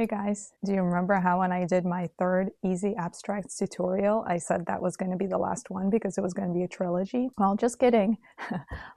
Hey guys, do you remember how when I did my third easy abstracts tutorial, I said that was going to be the last one because it was going to be a trilogy? Well, just kidding.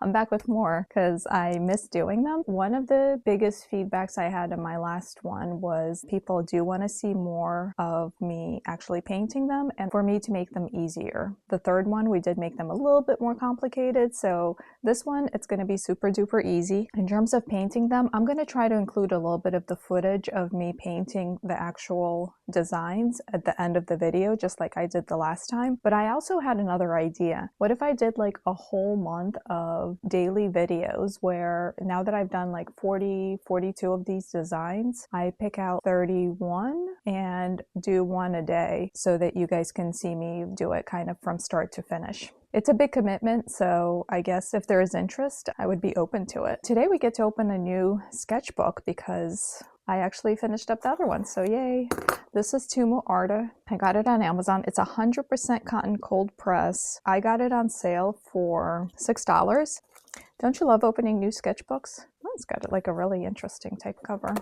I'm back with more because I miss doing them. One of the biggest feedbacks I had in my last one was people do want to see more of me actually painting them and for me to make them easier. The third one, we did make them a little bit more complicated, so this one, it's going to be super duper easy. In terms of painting them, I'm going to try to include a little bit of the footage of me painting the actual designs at the end of the video, just like I did the last time. But I also had another idea. What if I did like a whole month of daily videos where now that I've done like 42 of these designs, I pick out 31 and do one a day so that you guys can see me do it kind of from start to finish. It's a big commitment, so I guess if there is interest, I would be open to it. Today we get to open a new sketchbook because I actually finished up the other one, so yay. This is Tumu Arta. I got it on Amazon. It's 100% cotton cold press. I got it on sale for $6. Don't you love opening new sketchbooks? Oh, it's got like a really interesting type cover.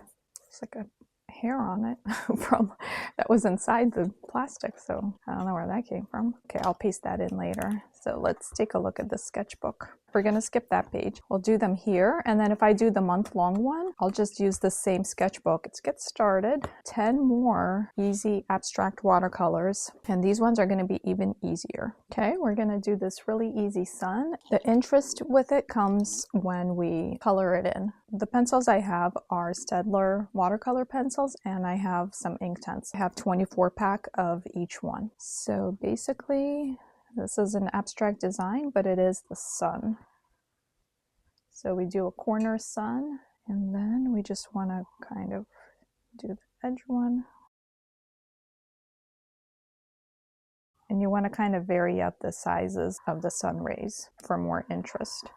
It's like a hair on it from that was inside the plastic, so I don't know where that came from. Okay, I'll paste that in later. So let's take a look at the sketchbook. We're gonna skip that page. We'll do them here, and then if I do the month-long one, I'll just use the same sketchbook. Let's get started. 10 more easy abstract watercolors, and these ones are gonna be even easier. Okay, we're gonna do this really easy sun. The interest with it comes when we color it in. The pencils I have are Staedtler watercolor pencils, and I have some Inktense. I have 24 pack of each one. So basically, this is an abstract design, but it is the sun. So we do a corner sun, and then we just want to kind of do the edge one. And you want to kind of vary up the sizes of the sun rays for more interest.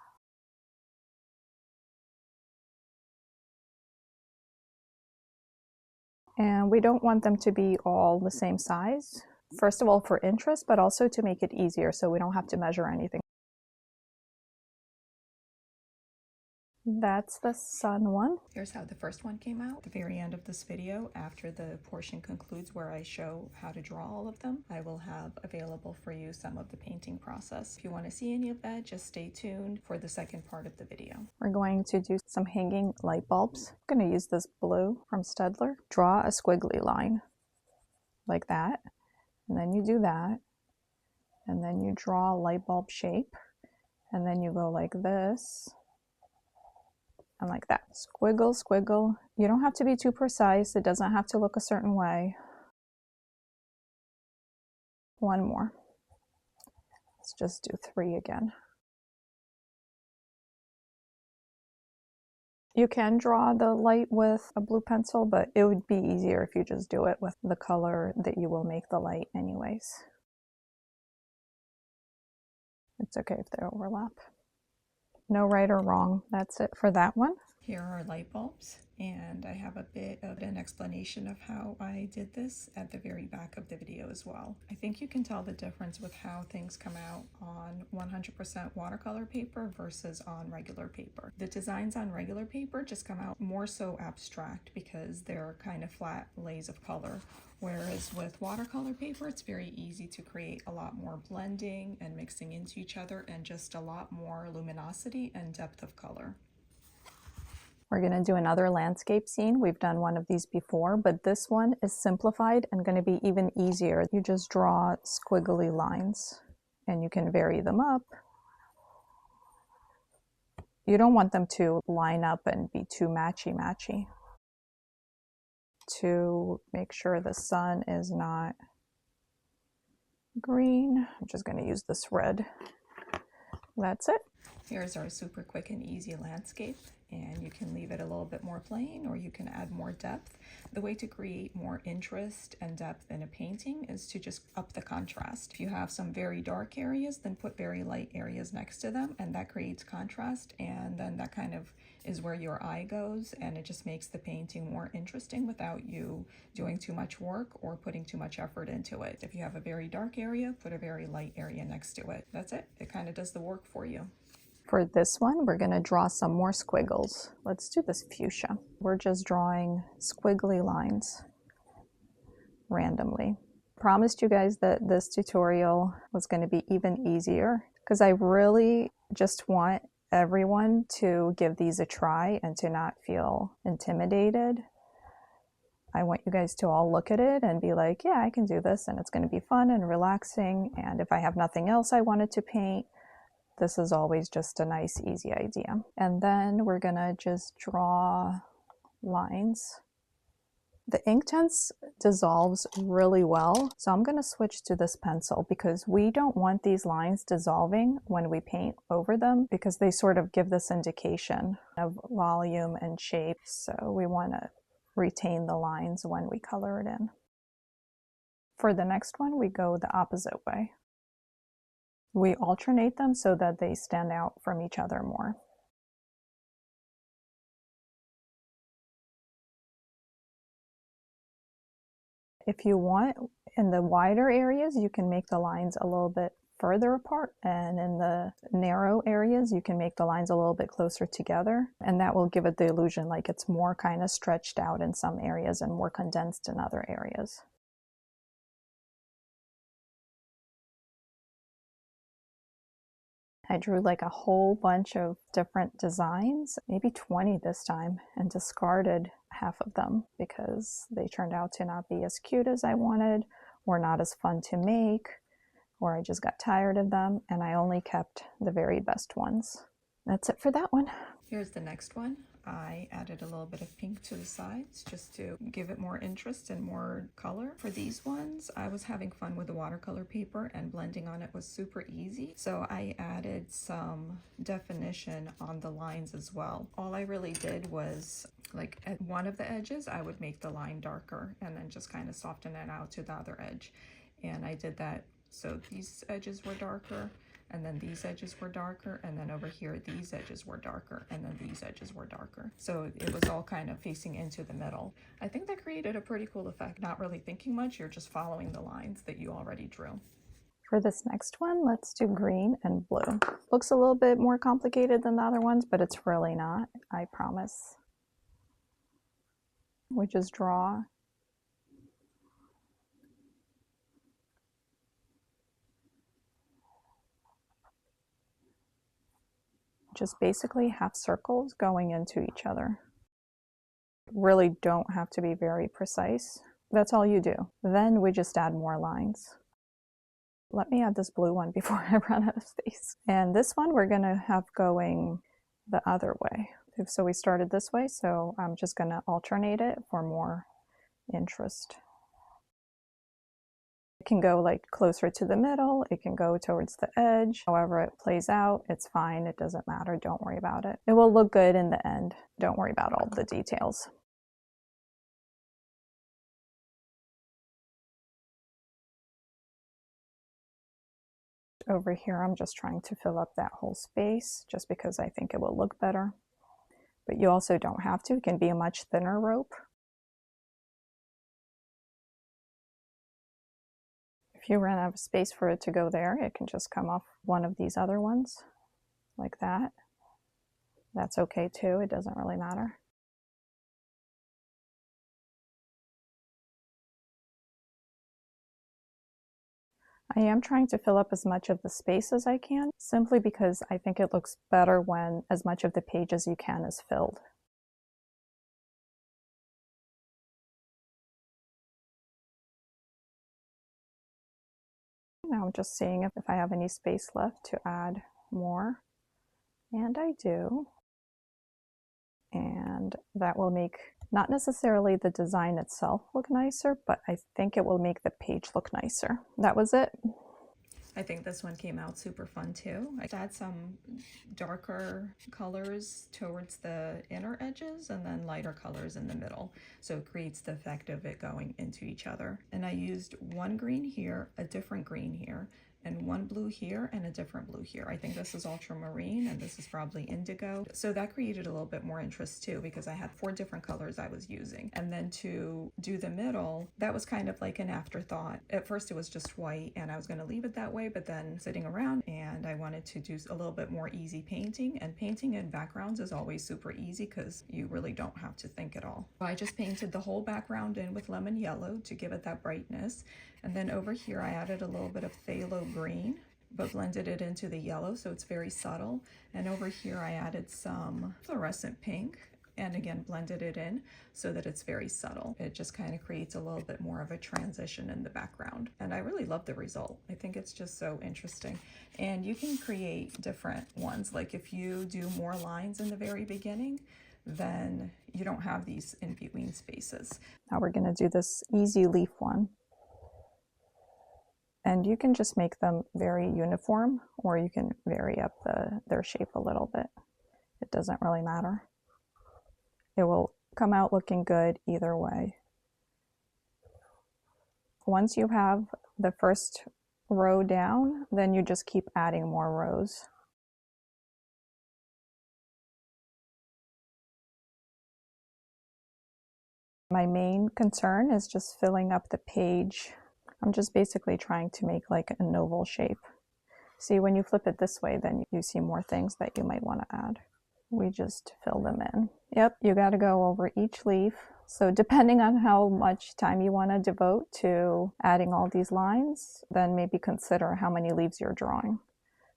And we don't want them to be all the same size. First of all, for interest, but also to make it easier so we don't have to measure anything. That's the sun one. Here's how the first one came out. At the very end of this video, after the portion concludes where I show how to draw all of them, I will have available for you some of the painting process. If you want to see any of that, just stay tuned for the second part of the video. We're going to do some hanging light bulbs. I'm going to use this blue from Staedtler. Draw a squiggly line like that, and then you do that, and then you draw a light bulb shape, and then you go like this, and like that. Squiggle, squiggle. You don't have to be too precise. It doesn't have to look a certain way. One more. Let's just do 3 again. You can draw the light with a blue pencil, but it would be easier if you just do it with the color that you will make the light anyways. It's okay if they overlap. No right or wrong. That's it for that one. Here are light bulbs, and I have a bit of an explanation of how I did this at the very back of the video as well. I think you can tell the difference with how things come out on 100% watercolor paper versus on regular paper. The designs on regular paper just come out more so abstract because they're kind of flat lays of color. Whereas with watercolor paper, it's very easy to create a lot more blending and mixing into each other and just a lot more luminosity and depth of color. We're going to do another landscape scene. We've done one of these before, but this one is simplified and going to be even easier. You just draw squiggly lines and you can vary them up. You don't want them to line up and be too matchy-matchy. To make sure the sun is not green, I'm just going to use this red. That's it. Here's our super quick and easy landscape, and you can leave it a little bit more plain or you can add more depth. The way to create more interest and depth in a painting is to just up the contrast. If you have some very dark areas, then put very light areas next to them, and that creates contrast, and then that kind of is where your eye goes, and it just makes the painting more interesting without you doing too much work or putting too much effort into it. If you have a very dark area, put a very light area next to it. That's it. It kind of does the work for you. For this one, we're gonna draw some more squiggles. Let's do this fuchsia. We're just drawing squiggly lines randomly. Promised you guys that this tutorial was going to be even easier because I really just want everyone to give these a try and to not feel intimidated. I want you guys to all look at it and be like, yeah, I can do this, and it's going to be fun and relaxing, and if I have nothing else I wanted to paint, this is always just a nice, easy idea. And then we're going to just draw lines. The Inktense dissolves really well, so I'm going to switch to this pencil because we don't want these lines dissolving when we paint over them because they sort of give this indication of volume and shape, so we want to retain the lines when we color it in. For the next one, we go the opposite way. We alternate them so that they stand out from each other more. If you want, in the wider areas, you can make the lines a little bit further apart, and in the narrow areas, you can make the lines a little bit closer together, and that will give it the illusion like it's more kind of stretched out in some areas and more condensed in other areas. I drew like a whole bunch of different designs, maybe 20 this time, and discarded half of them because they turned out to not be as cute as I wanted, or not as fun to make, or I just got tired of them, and I only kept the very best ones. That's it for that one. Here's the next one. I added a little bit of pink to the sides just to give it more interest and more color. For these ones, I was having fun with the watercolor paper and blending on it was super easy. So I added some definition on the lines as well. All I really did was, like, at one of the edges, I would make the line darker and then just kind of soften it out to the other edge. And I did that so these edges were darker, and then these edges were darker, and then over here these edges were darker, and then these edges were darker. So it was all kind of facing into the middle. I think that created a pretty cool effect. Not really thinking much, you're just following the lines that you already drew. For this next one, let's do green and blue. Looks a little bit more complicated than the other ones, but it's really not, I promise. We just draw just basically half circles going into each other. Really don't have to be very precise. That's all you do. Then we just add more lines. Let me add this blue one before I run out of space. And this one we're gonna have going the other way. So we started this way, so I'm just gonna alternate it for more interest. It can go like closer to the middle, it can go towards the edge. However it plays out, it's fine, it doesn't matter, don't worry about it. It will look good in the end. Don't worry about all the details. Over here, I'm just trying to fill up that whole space just because I think it will look better. But you also don't have to, it can be a much thinner rope. If you run out of space for it to go there, it can just come off one of these other ones, like that. That's okay too, it doesn't really matter. I am trying to fill up as much of the space as I can, simply because I think it looks better when as much of the page as you can is filled. Now I'm just seeing if I have any space left to add more, and I do. And that will make not necessarily the design itself look nicer, but I think it will make the page look nicer. That was it. I think this one came out super fun too. I add some darker colors towards the inner edges and then lighter colors in the middle. So it creates the effect of it going into each other. And I used one green here, a different green here, and one blue here and a different blue here. I think this is ultramarine and this is probably indigo. So that created a little bit more interest too, because I had 4 different colors I was using. And then to do the middle, that was kind of like an afterthought. At first it was just white and I was going to leave it that way, but then sitting around and I wanted to do a little bit more easy painting, and painting in backgrounds is always super easy because you really don't have to think at all. So I just painted the whole background in with lemon yellow to give it that brightness. And then over here I added a little bit of phthalo green, but blended it into the yellow so it's very subtle. And over here I added some fluorescent pink and again blended it in so that it's very subtle. It just kind of creates a little bit more of a transition in the background. And I really love the result. I think it's just so interesting. And you can create different ones. Like if you do more lines in the very beginning, then you don't have these in between spaces. Now we're going to do this easy leaf one. And you can just make them very uniform, or you can vary up their shape a little bit. It doesn't really matter. It will come out looking good either way. Once you have the first row down, then you just keep adding more rows. My main concern is just filling up the page. I'm just basically trying to make like an oval shape. See, when you flip it this way, then you see more things that you might want to add. We just fill them in. Yep, you got to go over each leaf. So depending on how much time you want to devote to adding all these lines, then maybe consider how many leaves you're drawing.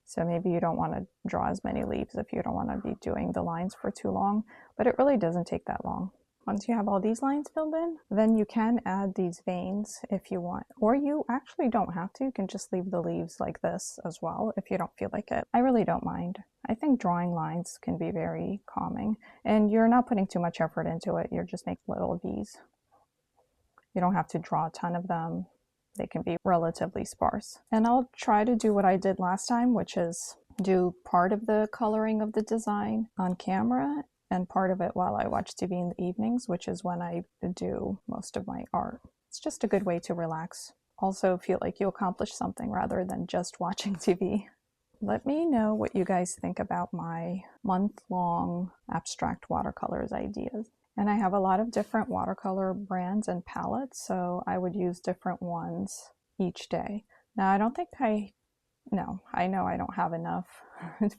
So maybe you don't want to draw as many leaves if you don't want to be doing the lines for too long, but it really doesn't take that long. Once you have all these lines filled in, then you can add these veins if you want, or you actually don't have to. You can just leave the leaves like this as well if you don't feel like it. I really don't mind. I think drawing lines can be very calming, and you're not putting too much effort into it. You're just making little V's. You don't have to draw a ton of them. They can be relatively sparse. And I'll try to do what I did last time, which is do part of the coloring of the design on camera and part of it while I watch TV in the evenings, which is when I do most of my art. It's just a good way to relax. Also feel like you accomplished something rather than just watching TV. Let me know what you guys think about my month-long abstract watercolors ideas. And I have a lot of different watercolor brands and palettes, so I would use different ones each day. Now, I know I don't have enough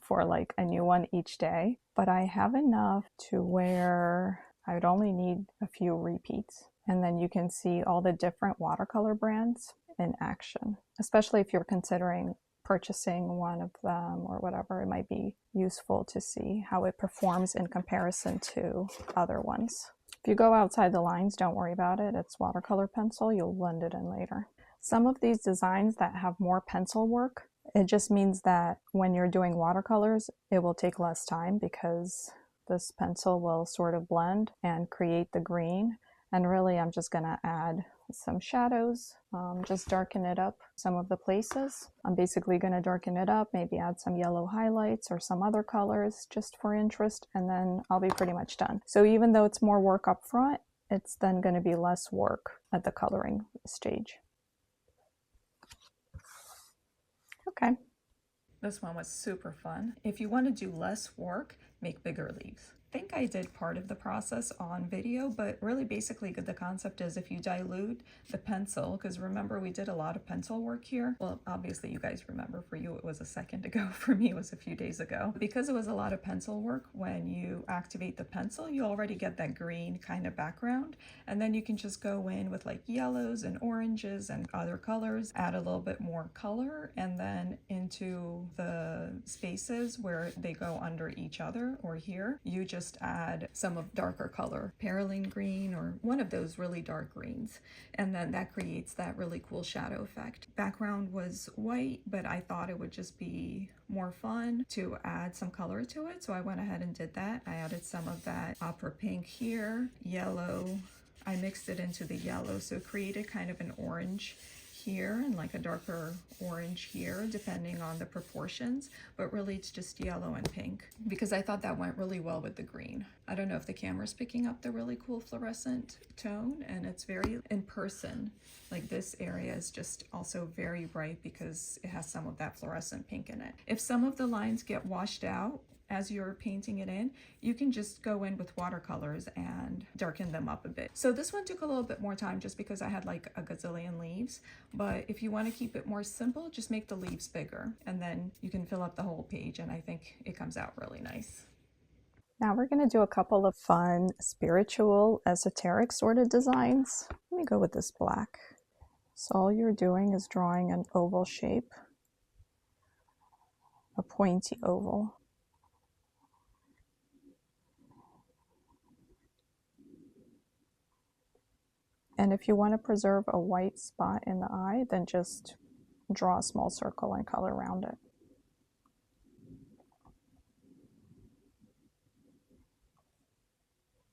for like a new one each day, but I have enough to where I would only need a few repeats. And then you can see all the different watercolor brands in action, especially if you're considering purchasing one of them or whatever. It might be useful to see how it performs in comparison to other ones. If you go outside the lines, don't worry about it. It's watercolor pencil. You'll blend it in later. Some of these designs that have more pencil work, it just means that when you're doing watercolors, it will take less time because this pencil will sort of blend and create the green. And really, I'm just going to add some shadows, just darken it up some of the places. I'm basically going to darken it up, maybe add some yellow highlights or some other colors just for interest, and then I'll be pretty much done. So even though it's more work up front, it's then going to be less work at the coloring stage. Okay. This one was super fun. If you want to do less work, make bigger leaves. I think I did part of the process on video, but really basically the concept is if you dilute the pencil, because remember we did a lot of pencil work here. Well, obviously you guys remember, for you it was a second ago, for me it was a few days ago. Because it was a lot of pencil work, when you activate the pencil, you already get that green kind of background, and then you can just go in with like yellows and oranges and other colors, add a little bit more color, and then into the spaces where they go under each other or here, you just add some of darker color, perylene green or one of those really dark greens, and then that creates that really cool shadow effect. Background was white, but I thought it would just be more fun to add some color to it, so I went ahead and did that. I added some of that opera pink here, yellow. I mixed it into the yellow, so it created kind of an orange here and like a darker orange here, depending on the proportions, but really it's just yellow and pink because I thought that went really well with the green. I don't know if the camera's picking up the really cool fluorescent tone, and it's very in person. Like this area is just also very bright because it has some of that fluorescent pink in it. If some of the lines get washed out as you're painting it in, you can just go in with watercolors and darken them up a bit. So this one took a little bit more time just because I had like a gazillion leaves, but if you want to keep it more simple, just make the leaves bigger and then you can fill up the whole page, and I think it comes out really nice. Now we're going to do a couple of fun, spiritual, esoteric sort of designs. Let me go with this black. So all you're doing is drawing an oval shape, a pointy oval. And if you want to preserve a white spot in the eye, then just draw a small circle and color around it.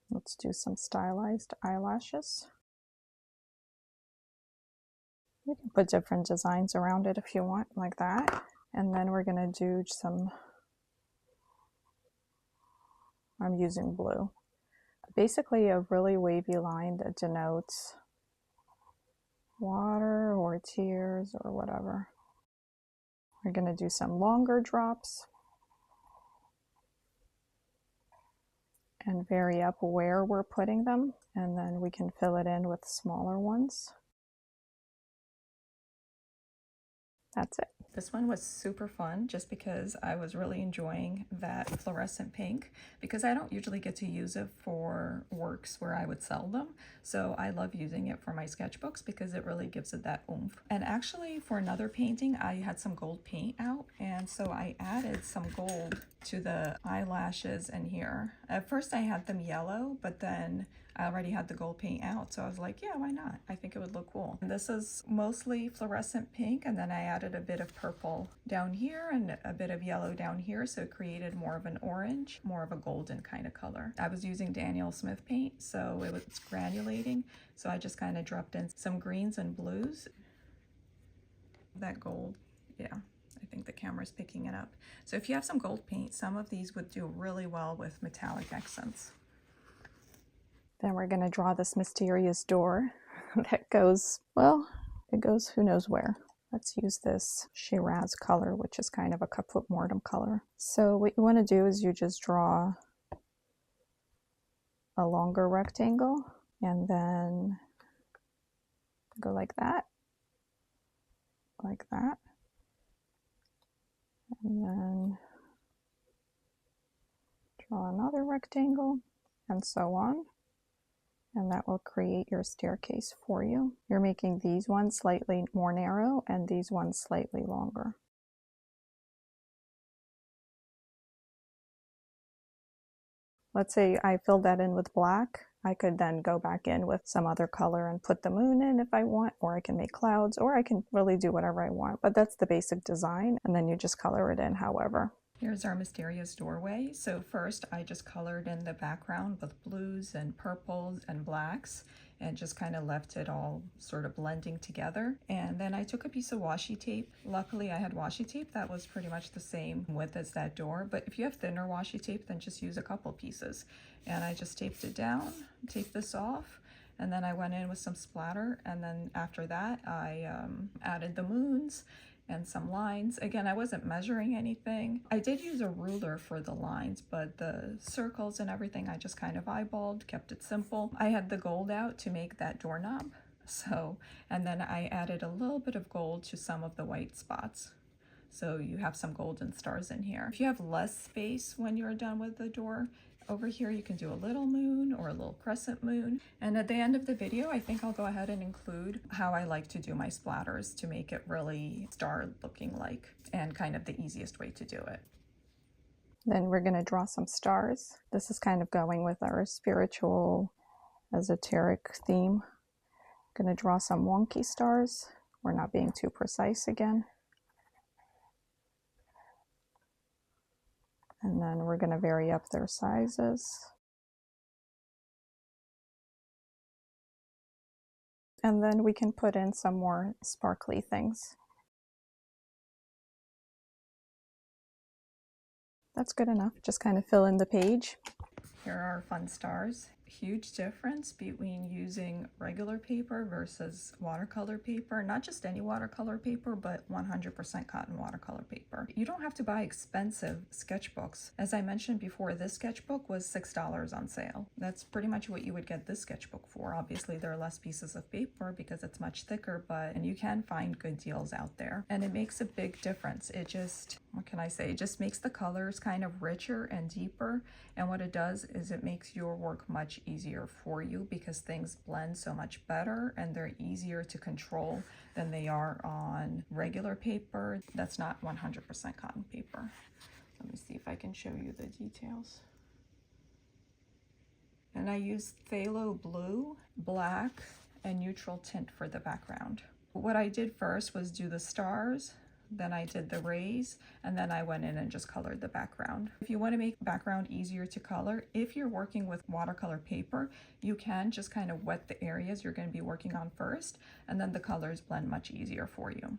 Let's do some stylized eyelashes. You can put different designs around it if you want, like that. And then we're going to do some, I'm using blue. Basically a really wavy line that denotes water or tears or whatever. We're going to do some longer drops and vary up where we're putting them, and then we can fill it in with smaller ones. That's it. This one was super fun just because I was really enjoying that fluorescent pink, because I don't usually get to use it for works where I would sell them. So I love using it for my sketchbooks because it really gives it that oomph. And actually for another painting, I had some gold paint out, and so I added some gold to the eyelashes in here. At first I had them yellow, but then I already had the gold paint out, so I was like, yeah, why not? I think it would look cool. And this is mostly fluorescent pink, and then I added a bit of purple down here and a bit of yellow down here, so it created more of an orange, more of a golden kind of color. I was using Daniel Smith paint, so it was granulating, so I just kind of dropped in some greens and blues. That gold, yeah. I think the camera's picking it up. So if you have some gold paint, some of these would do really well with metallic accents. Then we're going to draw this mysterious door that goes, well, it goes who knows where. Let's use this Shiraz color, which is kind of a Caput Mortuum color. So what you want to do is you just draw a longer rectangle and then go like that, and then draw another rectangle, and so on. And that will create your staircase for you. You're making these ones slightly more narrow and these ones slightly longer. Let's say I filled that in with black. I could then go back in with some other color and put the moon in if I want, or I can make clouds, or I can really do whatever I want. But that's the basic design, and then you just color it in however. Here's our mysterious doorway. So first I just colored in the background with blues and purples and blacks and just kind of left it all sort of blending together. And then I took a piece of washi tape. Luckily I had washi tape that was pretty much the same width as that door, but if you have thinner washi tape, then just use a couple pieces. And I just taped it down, taped this off, and then I went in with some splatter, and then after that I added the moons and some lines. Again, I wasn't measuring anything. I did use a ruler for the lines, but the circles and everything I just kind of eyeballed, kept it simple. I had the gold out to make that doorknob. So, and then I added a little bit of gold to some of the white spots. So you have some golden stars in here. If you have less space when you're done with the door, over here you can do a little moon or a little crescent moon. And at the end of the video, I think I'll go ahead and include how I like to do my splatters to make it really star looking like, and kind of the easiest way to do it. Then we're going to draw some stars. This is kind of going with our spiritual, esoteric theme. Going to draw some wonky stars. We're not being too precise again. And then we're going to vary up their sizes. And then we can put in some more sparkly things. That's good enough. Just kind of fill in the page. Here are our fun stars. Huge difference between using regular paper versus watercolor paper. Not just any watercolor paper, but 100% cotton watercolor paper. You don't have to buy expensive sketchbooks. As I mentioned before, this sketchbook was $6 on sale. That's pretty much what you would get this sketchbook for. Obviously, there are less pieces of paper because it's much thicker, and you can find good deals out there. And it makes a big difference. It just, what can I say? It just makes the colors kind of richer and deeper. And what it does is it makes your work much easier for you because things blend so much better and they're easier to control than they are on regular paper that's not 100% cotton paper. Let me see if I can show you the details. And I used phthalo blue, black, and neutral tint for the background. What I did first was do the stars, then I did the rays, and then I went in and just colored the background. If you want to make the background easier to color, if you're working with watercolor paper, you can just kind of wet the areas you're going to be working on first, and then the colors blend much easier for you.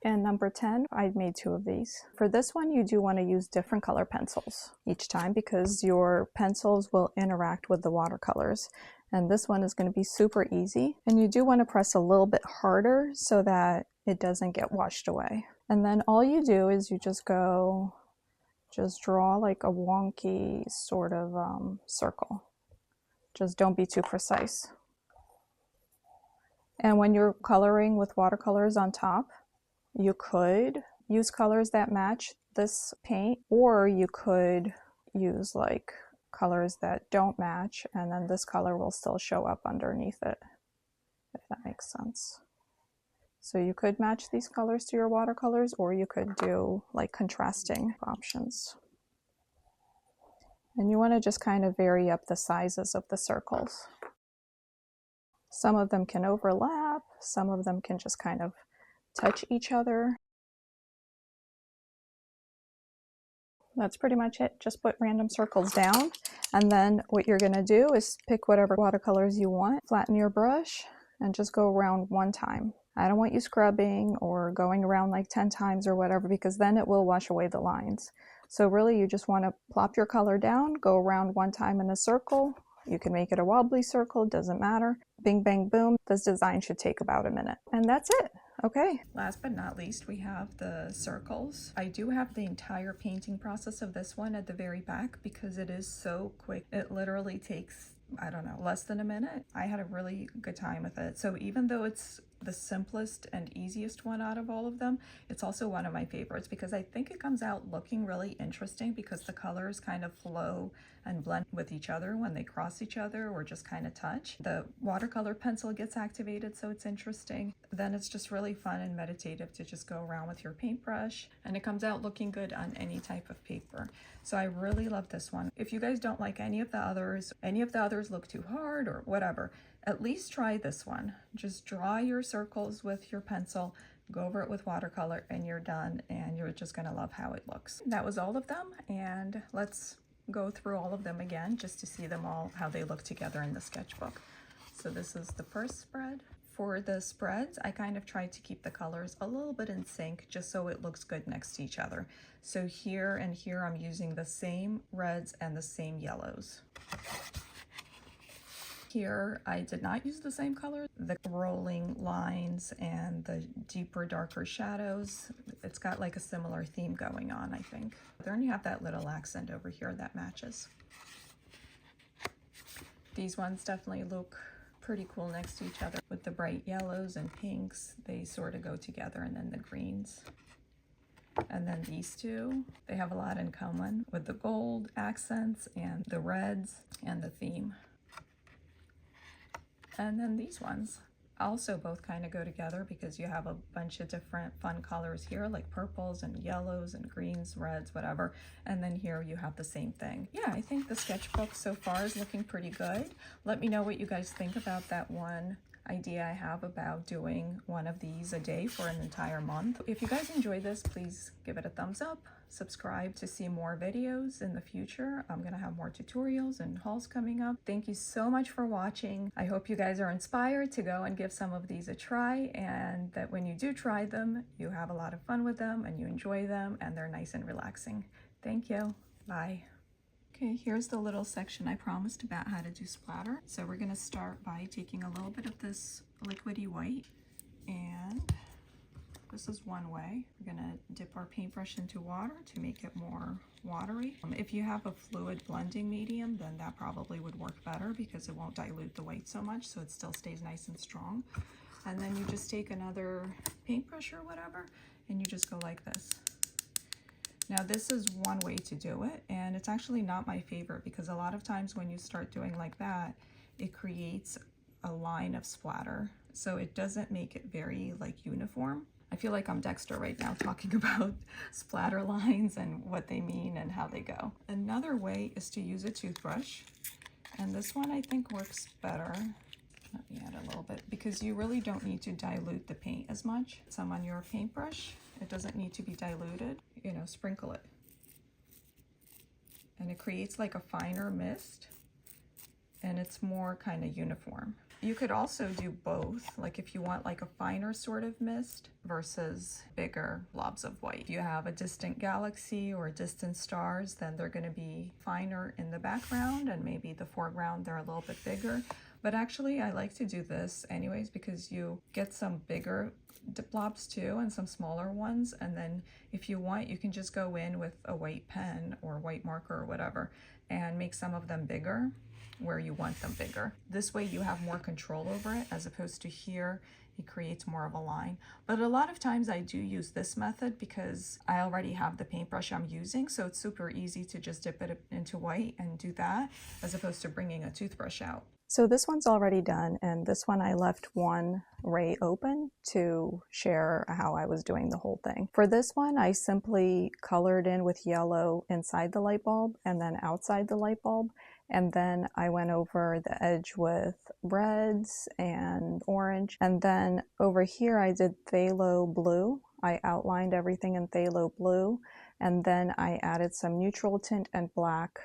And number 10, I made 2 of these. For this one, you do want to use different color pencils each time because your pencils will interact with the watercolors. And this one is going to be super easy. And you do want to press a little bit harder so that it doesn't get washed away. And then all you do is you just draw like a wonky sort of circle. Just don't be too precise. And when you're coloring with watercolors on top, you could use colors that match this paint, or you could use like colors that don't match, and then this color will still show up underneath it, if that makes sense. So you could match these colors to your watercolors, or you could do like contrasting options. And you want to just kind of vary up the sizes of the circles. Some of them can overlap, some of them can just kind of touch each other. That's pretty much it. Just put random circles down, and then what you're going to do is pick whatever watercolors you want, flatten your brush, and just go around 1 time. I don't want you scrubbing or going around like 10 times or whatever, because then it will wash away the lines. So really you just want to plop your color down, go around 1 time in a circle. You can make it a wobbly circle, doesn't matter. Bing, bang, boom. This design should take about a minute. And that's it. Okay. Last but not least, we have the circles. I do have the entire painting process of this one at the very back because it is so quick. It literally takes, I don't know, less than a minute. I had a really good time with it. So even though it's the simplest and easiest one out of all of them, it's also one of my favorites because I think it comes out looking really interesting because the colors kind of flow and blend with each other when they cross each other or just kind of touch. The watercolor pencil gets activated, so it's interesting. Then it's just really fun and meditative to just go around with your paintbrush, and it comes out looking good on any type of paper. So I really love this one. If you guys don't like any of the others look too hard or whatever, at least try this one. Just draw your circles with your pencil, go over it with watercolor, and you're done, and you're just gonna love how it looks. That was all of them, and let's go through all of them again just to see them all, how they look together in the sketchbook. So this is the first spread. For the spreads, I kind of tried to keep the colors a little bit in sync just so it looks good next to each other. So here and here I'm using the same reds and the same yellows. Here I did not use the same color. The rolling lines and the deeper, darker shadows, it's got like a similar theme going on, I think. Then you have that little accent over here that matches. These ones definitely look pretty cool next to each other with the bright yellows and pinks. They sort of go together, and then the greens. And then these two, they have a lot in common with the gold accents and the reds and the theme. And then these ones also both kind of go together because you have a bunch of different fun colors here, like purples and yellows and greens, reds, whatever. And then here you have the same thing. Yeah, I think the sketchbook so far is looking pretty good. Let me know what you guys think about that one idea I have about doing one of these a day for an entire month. If you guys enjoy this, please give it a thumbs up. Subscribe to see more videos in the future. I'm gonna have more tutorials and hauls coming up. Thank you so much for watching. I hope you guys are inspired to go and give some of these a try, and that when you do try them, you have a lot of fun with them and you enjoy them and they're nice and relaxing. Thank you. Bye. Okay, here's the little section I promised about how to do splatter. So we're gonna start by taking a little bit of this liquidy white, and this is one way. We're gonna dip our paintbrush into water to make it more watery. If you have a fluid blending medium, then that probably would work better because it won't dilute the white so much, so it still stays nice and strong. And then you just take another paintbrush or whatever, and you just go like this. Now this is one way to do it, and it's actually not my favorite because a lot of times when you start doing like that, it creates a line of splatter. So it doesn't make it very like uniform. I feel like I'm Dexter right now talking about splatter lines and what they mean and how they go. Another way is to use a toothbrush, and this one I think works better. Let me add a little bit because you really don't need to dilute the paint as much. Some on your paintbrush. It doesn't need to be diluted, you know, sprinkle it. And it creates like a finer mist, and it's more kind of uniform. You could also do both, like if you want like a finer sort of mist versus bigger blobs of white. If you have a distant galaxy or distant stars, then they're gonna be finer in the background, and maybe the foreground they're a little bit bigger. But actually I like to do this anyways because you get some bigger blobs too and some smaller ones, and then if you want you can just go in with a white pen or white marker or whatever and make some of them bigger where you want them bigger. This way you have more control over it, as opposed to here it creates more of a line. But a lot of times I do use this method because I already have the paintbrush I'm using, so it's super easy to just dip it into white and do that as opposed to bringing a toothbrush out. So this one's already done, and this one I left one ray open to share how I was doing the whole thing. For this one, I simply colored in with yellow inside the light bulb and then outside the light bulb, and then I went over the edge with reds and orange, and then over here I did phthalo blue. I outlined everything in phthalo blue, and then I added some neutral tint and black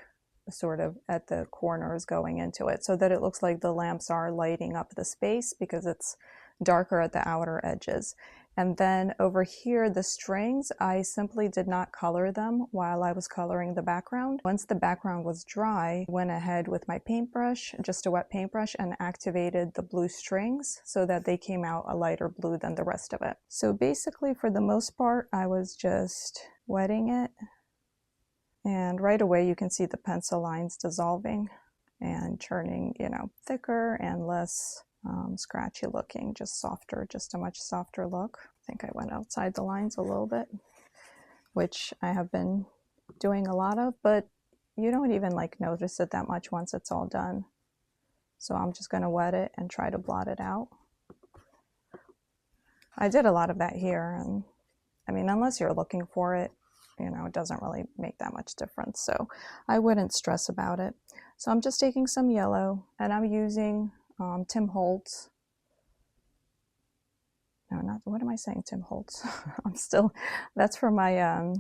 sort of at the corners going into it so that it looks like the lamps are lighting up the space because it's darker at the outer edges. And then over here, the strings, I simply did not color them while I was coloring the background. Once the background was dry, I went ahead with my paintbrush, just a wet paintbrush, and activated the blue strings so that they came out a lighter blue than the rest of it. So basically, for the most part, I was just wetting it. And right away you can see the pencil lines dissolving and turning, you know, thicker and less scratchy looking, just softer, just a much softer look. I think I went outside the lines a little bit, which I have been doing a lot of, but you don't even like notice it that much once it's all done. So I'm just gonna wet it and try to blot it out. I did a lot of that here, and I mean, unless you're looking for it, you know, it doesn't really make that much difference, so I wouldn't stress about it. So I'm just taking some yellow, and I'm using Tim Holtz. No, not, what am I saying, Tim Holtz? That's for my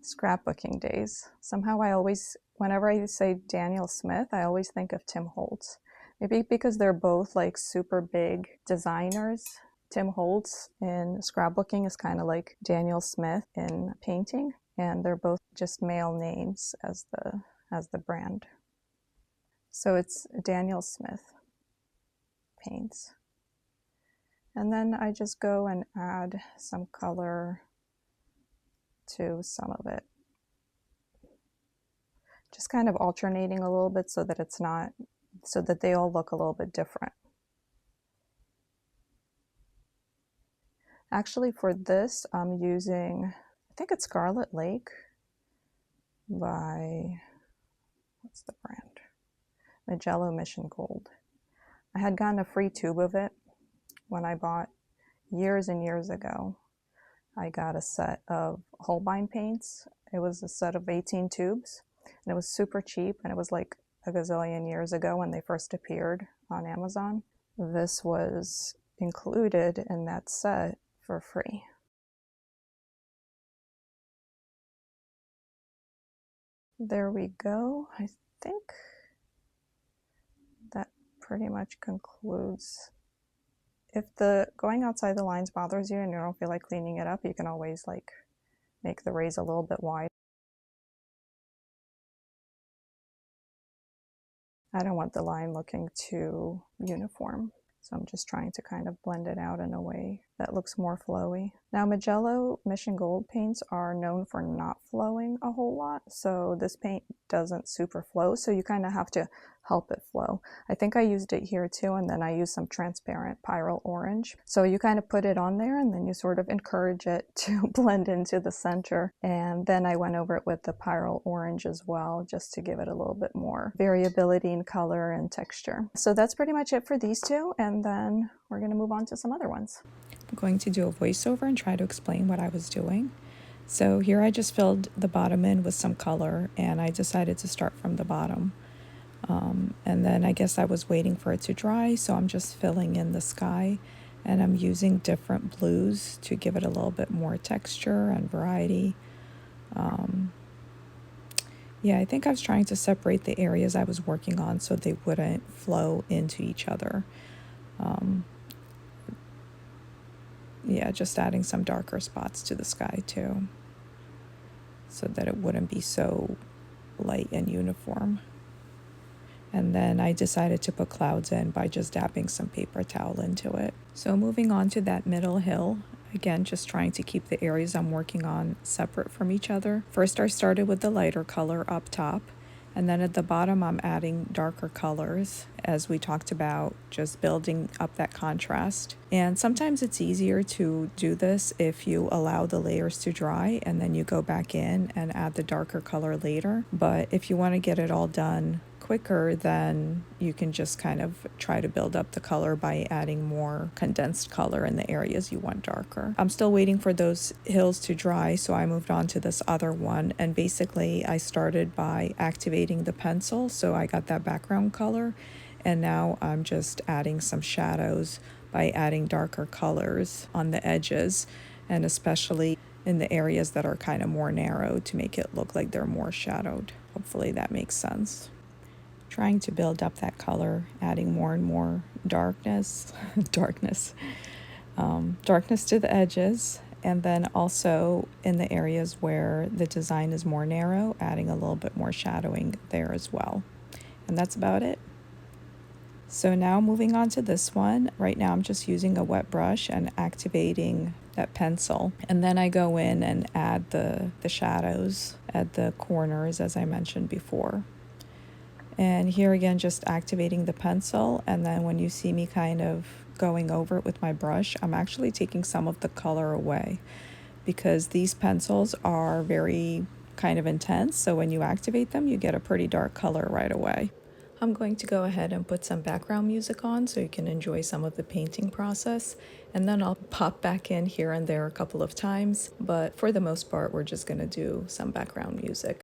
scrapbooking days. Somehow I always, whenever I say Daniel Smith, I always think of Tim Holtz. Maybe because they're both like super big designers. Tim Holtz in scrapbooking is kind of like Daniel Smith in painting. And they're both just male names as the brand. So it's Daniel Smith paints. And then I just go and add some color to some of it. Just kind of alternating a little bit so that it's not, so that they all look a little bit different. Actually for this, I'm using, I think it's Scarlet Lake by, what's the brand? Magello Mission Gold. I had gotten a free tube of it when I bought years and years ago. I got a set of Holbein paints. It was a set of 18 tubes, and it was super cheap, and it was like a gazillion years ago when they first appeared on Amazon. this was included in that set for free. There we go. I think that pretty much concludes. If the going outside the lines bothers you and you don't feel like cleaning it up, you can always like make the rays a little bit wide. I don't want the line looking too uniform, so I'm just trying to kind of blend it out in a way that looks more flowy. Now, Magello Mission Gold paints are known for not flowing a whole lot, so this paint doesn't super flow, so you kind of have to help it flow. I think I used it here too, and then I used some transparent pyrrole orange. So you kind of put it on there and then you sort of encourage it to blend into the center. And then I went over it with the pyrrole orange as well, just to give it a little bit more variability in color and texture. So that's pretty much it for these two, and then we're going to move on to some other ones. I'm going to do a voiceover and try to explain what I was doing. So here I just filled the bottom in with some color, and I decided to start from the bottom. And then I guess I was waiting for it to dry, so I'm just filling in the sky, and I'm using different blues to give it a little bit more texture and variety. Yeah, I think I was trying to separate the areas I was working on so they wouldn't flow into each other. Yeah, just adding some darker spots to the sky too, so that it wouldn't be so light and uniform. And then I decided to put clouds in by just dabbing some paper towel into it. So moving on to that middle hill, again, just trying to keep the areas I'm working on separate from each other. First, I started with the lighter color up top, and then at the bottom, I'm adding darker colors, as we talked about, just building up that contrast. And sometimes it's easier to do this if you allow the layers to dry and then you go back in and add the darker color later. But if you want to get it all done quicker, then you can just kind of try to build up the color by adding more condensed color in the areas you want darker. I'm still waiting for those hills to dry, so I moved on to this other one, and basically I started by activating the pencil, so I got that background color, and now I'm just adding some shadows by adding darker colors on the edges, and especially in the areas that are kind of more narrow to make it look like they're more shadowed. Hopefully that makes sense. Trying to build up that color, adding more and more darkness, darkness to the edges, and then also in the areas where the design is more narrow, adding a little bit more shadowing there as well. And that's about it. So now moving on to this one. Right now I'm just using a wet brush and activating that pencil, and then I go in and add the shadows at the corners, as I mentioned before. And here again, just activating the pencil, and then when you see me kind of going over it with my brush, I'm actually taking some of the color away, because these pencils are very kind of intense, so when you activate them, you get a pretty dark color right away. I'm going to go ahead and put some background music on so you can enjoy some of the painting process, and then I'll pop back in here and there a couple of times, but for the most part, we're just going to do some background music.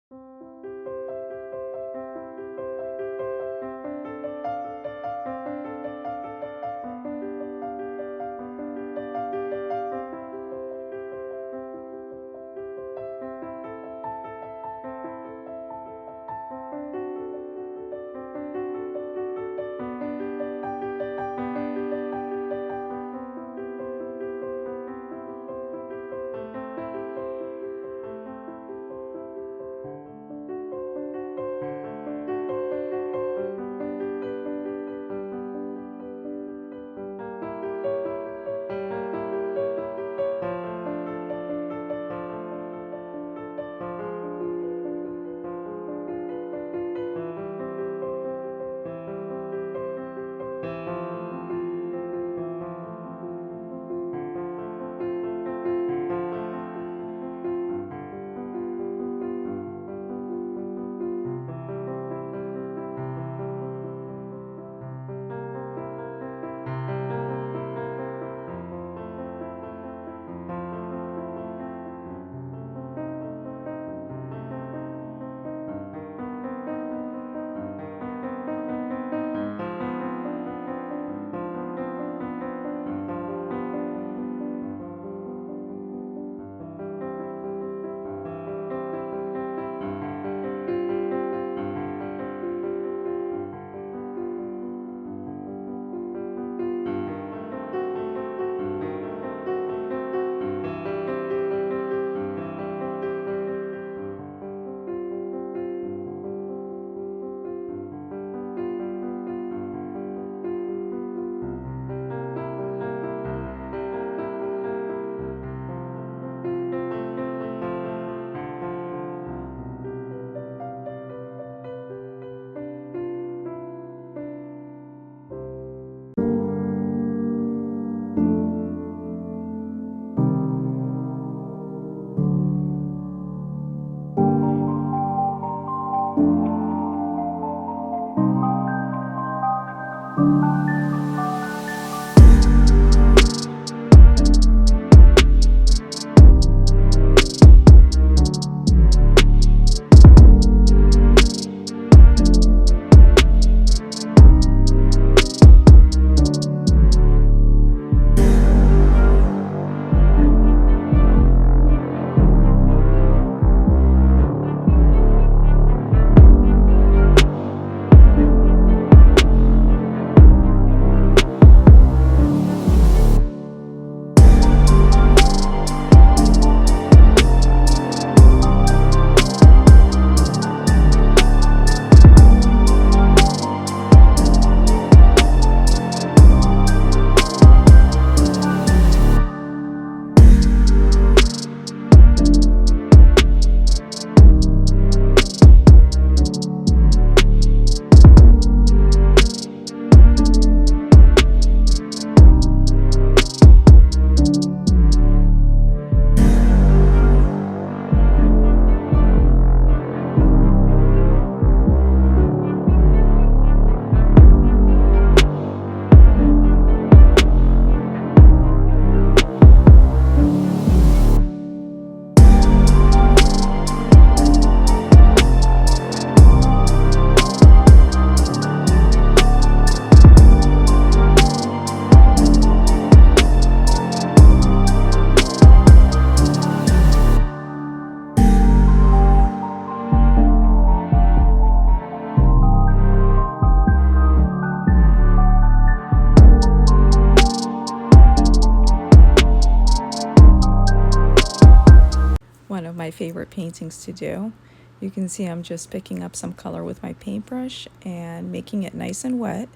one of my favorite paintings to do. You can see I'm just picking up some color with my paintbrush and making it nice and wet,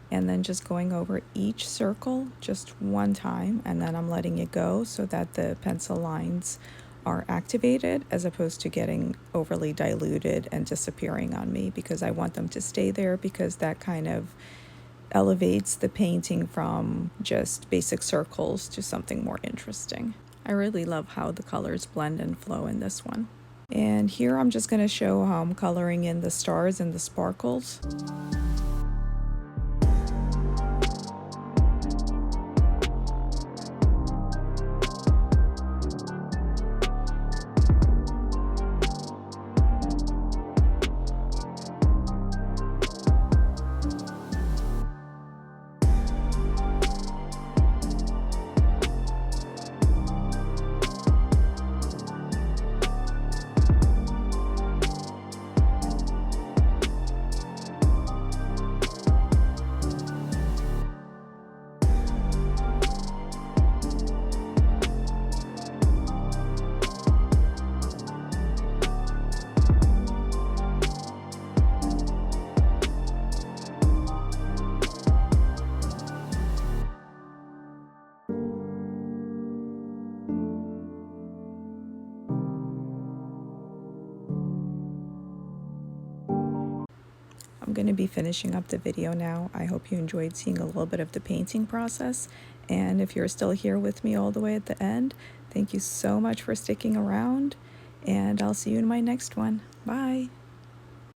and then just going over each circle just one time, and then I'm letting it go so that the pencil lines are activated as opposed to getting overly diluted and disappearing on me, because I want them to stay there, because that kind of elevates the painting from just basic circles to something more interesting. I really love how the colors blend and flow in this one. And here I'm just going to show how I'm coloring in the stars and the sparkles. I'm going to be finishing up the video now. I hope you enjoyed seeing a little bit of the painting process, and if you're still here with me all the way at the end, thank you so much for sticking around, and I'll see you in my next one. Bye!